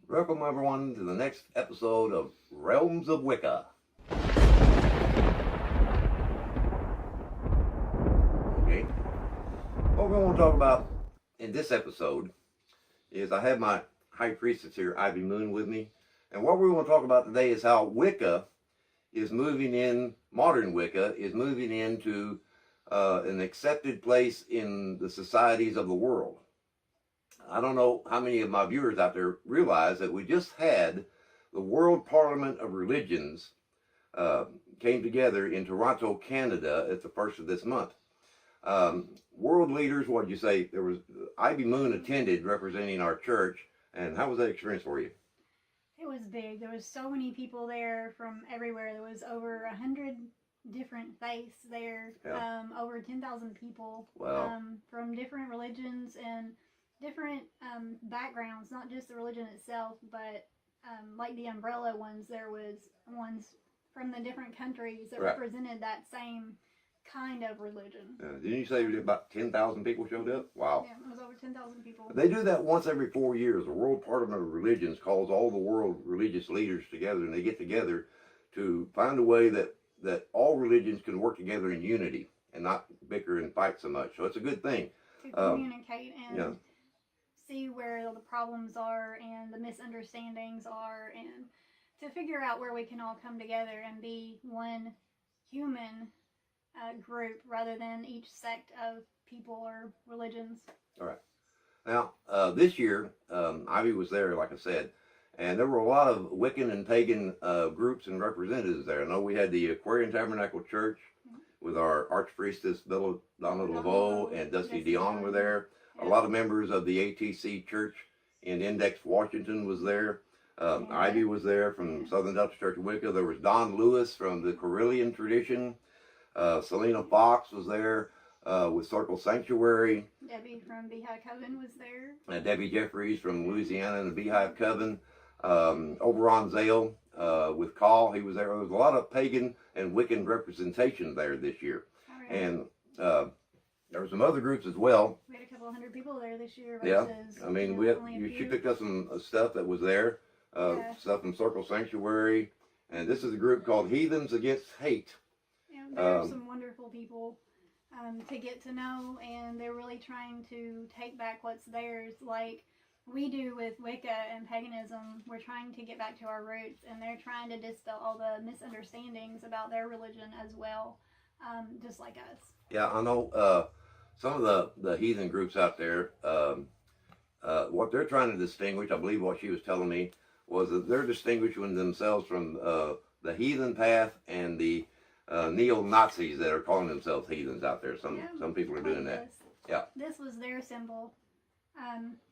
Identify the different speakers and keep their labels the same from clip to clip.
Speaker 1: Welcome everyone to the next episode of Realms of Wicca. Okay, what we want to talk about in this episode is I have my High Priestess here, Ivy Moon, with me. And what we want to talk about today is how Wicca is moving in, modern Wicca is moving into an accepted place in the societies of the world. I don't know how many of my viewers out there realize that we just had the World Parliament of Religions came together in Toronto, Canada at the first of this month. World leaders, what did you say? There was Ivy Moon attended representing our church. And how was that experience for you?
Speaker 2: It was big. There was so many people there from everywhere. There was over 100 different faiths there.
Speaker 1: Yeah.
Speaker 2: Over 10,000 people.
Speaker 1: Wow.
Speaker 2: From different religions and different backgrounds, not just the religion itself, but like the umbrella ones, there was ones from the different countries that represented that same kind of religion.
Speaker 1: Didn't you say about 10,000 people showed up? Wow.
Speaker 2: Yeah, it was over 10,000 people.
Speaker 1: They do that once every 4 years. The World Parliament of Religions calls all the world religious leaders together, and they get together to find a way that all religions can work together in unity and not bicker and fight so much. So it's a good thing.
Speaker 2: To communicate and see where the problems are and the misunderstandings are, and to figure out where we can all come together and be one human group rather than each sect of people or religions. All
Speaker 1: right. Now, this year, Ivy was there, like I said, and there were a lot of Wiccan and pagan groups and representatives there. I know we had the Aquarian Tabernacle Church with our Archpriestess Belladonna Laveau and Dusty Dion were there. A lot of members of the ATC Church in Index, Washington was there. Ivy was there from Southern Delta Church of Wicca. There was Don Lewis from the Carillion tradition. Selena Fox was there with Circle Sanctuary.
Speaker 2: Debbie from Beehive Coven was there.
Speaker 1: Debbie Jeffries from Louisiana and the Beehive Coven. Oberon Zale with Call, he was there. There was a lot of pagan and Wiccan representation there this year. Right. And there were some other groups as well.
Speaker 2: We had a couple hundred people there this year.
Speaker 1: Versus, I mean, she picked up some stuff that was there, stuff from Circle Sanctuary, and this is a group called Heathens Against Hate.
Speaker 2: Yeah, there are some wonderful people to get to know, and they're really trying to take back what's theirs, like we do with Wicca and paganism. We're trying to get back to our roots, and they're trying to dispel all the misunderstandings about their religion as well, just like us. Yeah,
Speaker 1: I know some of the heathen groups out there, what they're trying to distinguish, I believe what she was telling me, was that they're distinguishing themselves from the heathen path and the neo-Nazis that are calling themselves heathens out there. Some people are doing that. Yeah.
Speaker 2: This was their symbol,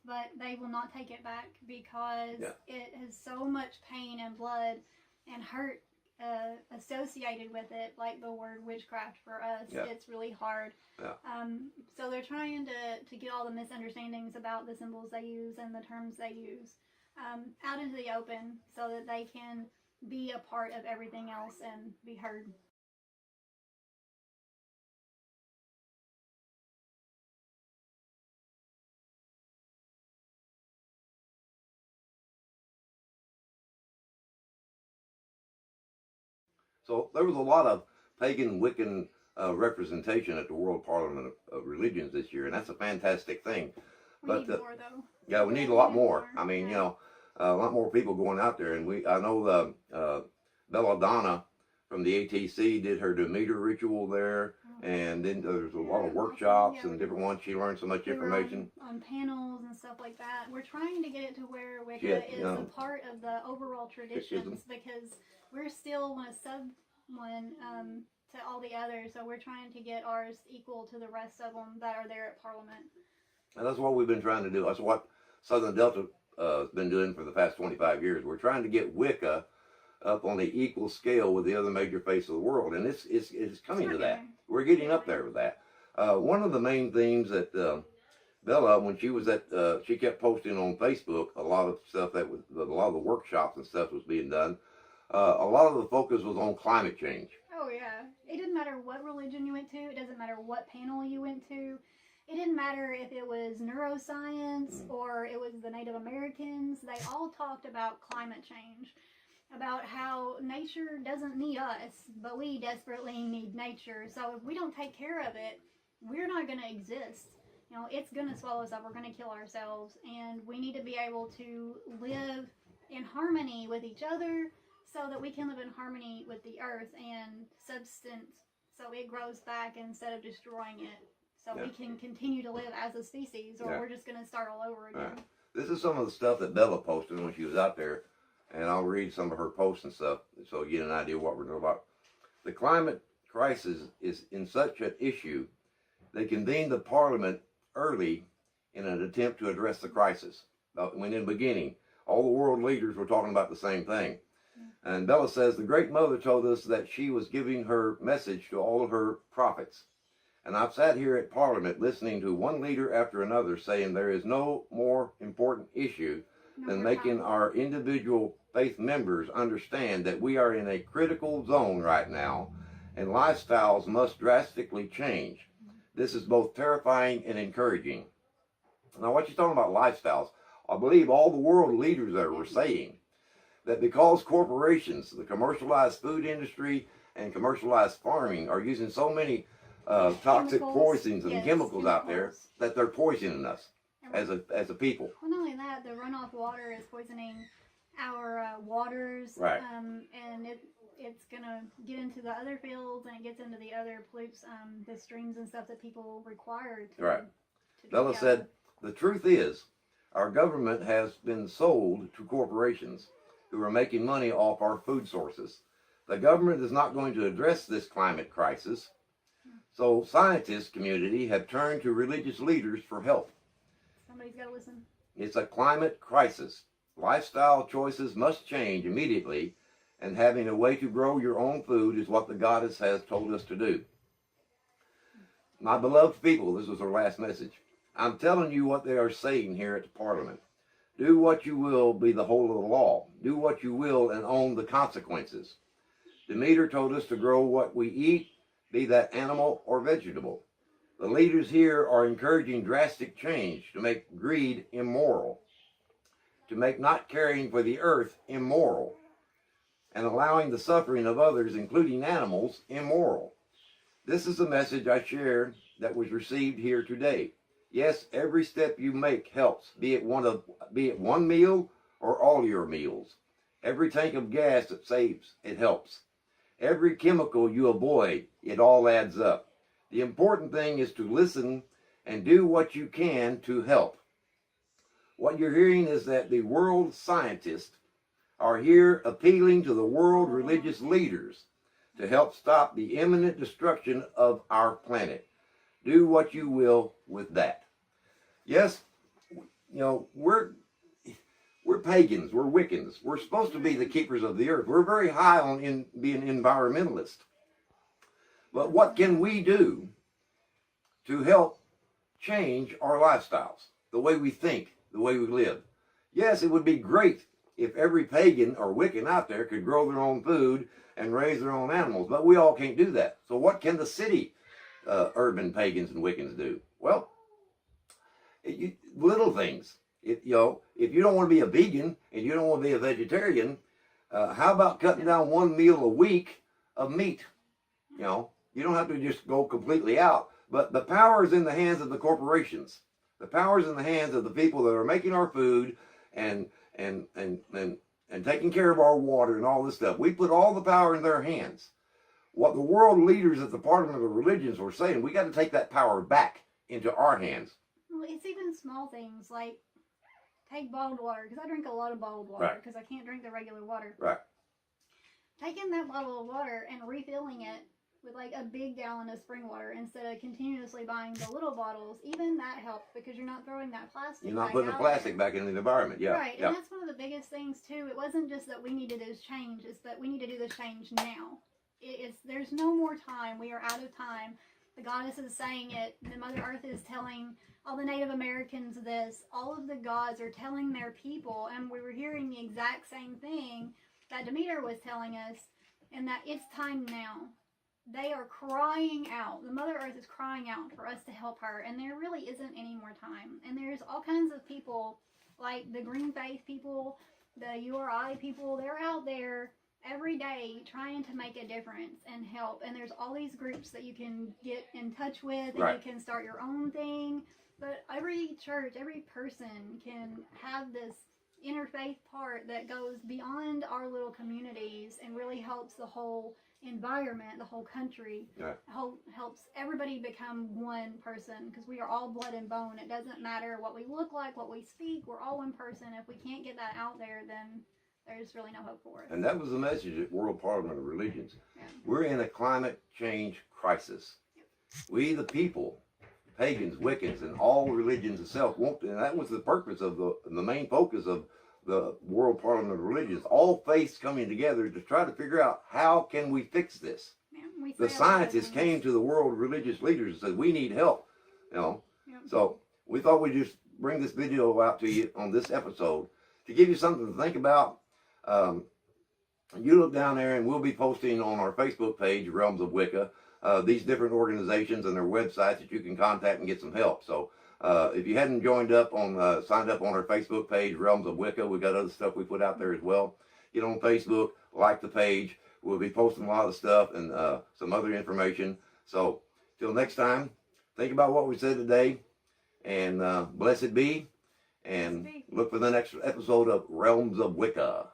Speaker 2: but they will not take it back because it has so much pain and blood and hurt associated with it, like the word witchcraft for us. It's really hard. So they're trying to get all the misunderstandings about the symbols they use and the terms they use out into the open so that they can be a part of everything else and be heard.
Speaker 1: So there was a lot of pagan Wiccan representation at the World Parliament of Religions this year, and that's a fantastic thing.
Speaker 2: We need more, though.
Speaker 1: Yeah, we need a lot more. I mean, you know, a lot more people going out there, and I know Belladonna from the ATC did her Demeter ritual there, and then there's a lot of workshops and different ones. She learned so much information.
Speaker 2: On panels and stuff like that. We're trying to get it to where Wicca is a part of the overall traditions, because we're still want to to all the others. So we're trying to get ours equal to the rest of them that are there at Parliament.
Speaker 1: And that's what we've been trying to do. That's what Southern Delta has been doing for the past 25 years. We're trying to get Wicca up on the equal scale with the other major faiths of the world. And it's coming to that. We're getting up there with that. One of the main themes that Bella, when she was at, she kept posting on Facebook a lot of stuff a lot of the workshops and stuff was being done. A lot of the focus was on climate change.
Speaker 2: Oh yeah. It didn't matter what religion you went to. It doesn't matter what panel you went to. It didn't matter if it was neuroscience or it was the Native Americans. They all talked about climate change, about how nature doesn't need us, but we desperately need nature. So if we don't take care of it, we're not going to exist. You know, it's going to swallow us up. We're going to kill ourselves. And we need to be able to live in harmony with each other so that we can live in harmony with the earth and substance so it grows back instead of destroying it. So we can continue to live as a species, or we're just going to start all over again.
Speaker 1: This is some of the stuff that Bella posted when she was out there, and I'll read some of her posts and stuff so you get an idea of what we're talking about. The climate crisis is in such an issue, they convened the Parliament early in an attempt to address the crisis. When in the beginning, all the world leaders were talking about the same thing. And Bella says, the Great Mother told us that she was giving her message to all of her prophets. And I've sat here at Parliament listening to one leader after another saying there is no more important issue than making our individual faith members understand that we are in a critical zone right now and lifestyles must drastically change. This is both terrifying and encouraging. Now, what you're talking about lifestyles, I believe all the world leaders there were saying that because corporations, the commercialized food industry and commercialized farming are using so many toxic poisons and chemicals out there that they're poisoning us as a people.
Speaker 2: Well, not only that, the runoff water is poisoning our waters,
Speaker 1: right.
Speaker 2: And it's gonna get into the other fields and it gets into the other pollutes, the streams and stuff that people require to.
Speaker 1: Right. Bella said, the truth is, our government has been sold to corporations who are making money off our food sources. The government is not going to address this climate crisis. So scientists community have turned to religious leaders for help.
Speaker 2: Somebody's got to listen.
Speaker 1: It's a climate crisis. Lifestyle choices must change immediately, and having a way to grow your own food is what the goddess has told us to do. My beloved people, this was her last message. I'm telling you what they are saying here at the Parliament. Do what you will be the whole of the law. Do what you will and own the consequences. Demeter told us to grow what we eat, be that animal or vegetable. The leaders here are encouraging drastic change to make greed immoral, to make not caring for the earth immoral, and allowing the suffering of others, including animals, immoral. This is the message I share that was received here today. Yes, every step you make helps, be it one meal or all your meals. Every tank of gas that saves, it helps. Every chemical you avoid, it all adds up. The important thing is to listen and do what you can to help. What you're hearing is that the world scientists are here appealing to the world religious leaders to help stop the imminent destruction of our planet. Do what you will with that. Yes, we're pagans, we're Wiccans. We're supposed to be the keepers of the earth. We're very high on being environmentalists. But what can we do to help change our lifestyles, the way we think, the way we live? Yes, it would be great if every pagan or Wiccan out there could grow their own food and raise their own animals, but we all can't do that. So what can the city urban pagans and Wiccans do? Well, little things. If you don't want to be a vegan and you don't want to be a vegetarian, how about cutting down one meal a week of meat? You don't have to just go completely out, but the power is in the hands of the corporations. The power is in the hands of the people that are making our food and taking care of our water and all this stuff. We put all the power in their hands. What the world leaders at the Parliament of Religions were saying, we got to take that power back into our hands.
Speaker 2: Well, it's even small things like take bottled water, because I drink a lot of bottled water because I can't drink the regular water.
Speaker 1: Right.
Speaker 2: Taking that bottle of water and refilling it with like a big gallon of spring water instead of continuously buying the little bottles. Even that helps because you're not throwing that plastic.
Speaker 1: You're not putting the plastic back into the environment. Yeah.
Speaker 2: Right,
Speaker 1: yeah.
Speaker 2: and that's one of the biggest things too. It wasn't just that we need to do this change; it's that we need to do this change now. There's no more time. We are out of time. The goddess is saying it. The Mother Earth is telling all the Native Americans this. All of the gods are telling their people, and we were hearing the exact same thing that Demeter was telling us, and that it's time now. They are crying out. The Mother Earth is crying out for us to help her, and there really isn't any more time. And there's all kinds of people, like the Green Faith people, the URI people, they're out there every day trying to make a difference and help. And there's all these groups that you can get in touch with, and
Speaker 1: Right.
Speaker 2: you can start your own thing. But every church, every person can have this interfaith part that goes beyond our little communities and really helps the whole environment, the whole country.
Speaker 1: Right.
Speaker 2: Helps everybody become one person, because we are all blood and bone. It doesn't matter what we look like, what we speak, we're all one person. If we can't get that out there, then there's really no hope for us.
Speaker 1: And that was the message at World Parliament of Religions.
Speaker 2: Yeah.
Speaker 1: We're in a climate change crisis. We, the people, pagans, Wiccans, and all religions itself, and that was the purpose of the main focus of the World Parliament of Religions. All faiths coming together to try to figure out how can we fix this.
Speaker 2: Yeah, we
Speaker 1: The
Speaker 2: say a lot of
Speaker 1: scientists
Speaker 2: things.
Speaker 1: came to the world religious leaders and said, we need help.
Speaker 2: Yep.
Speaker 1: So we thought we'd just bring this video out to you on this episode to give you something to think about. You look down there, and we'll be posting on our Facebook page, Realms of Wicca, these different organizations and their websites that you can contact and get some help. So if you hadn't signed up on our Facebook page, Realms of Wicca, we've got other stuff we put out there as well. Get on Facebook, like the page. We'll be posting a lot of stuff and some other information. So till next time, think about what we said today, and blessed be. And look for the next episode of Realms of Wicca.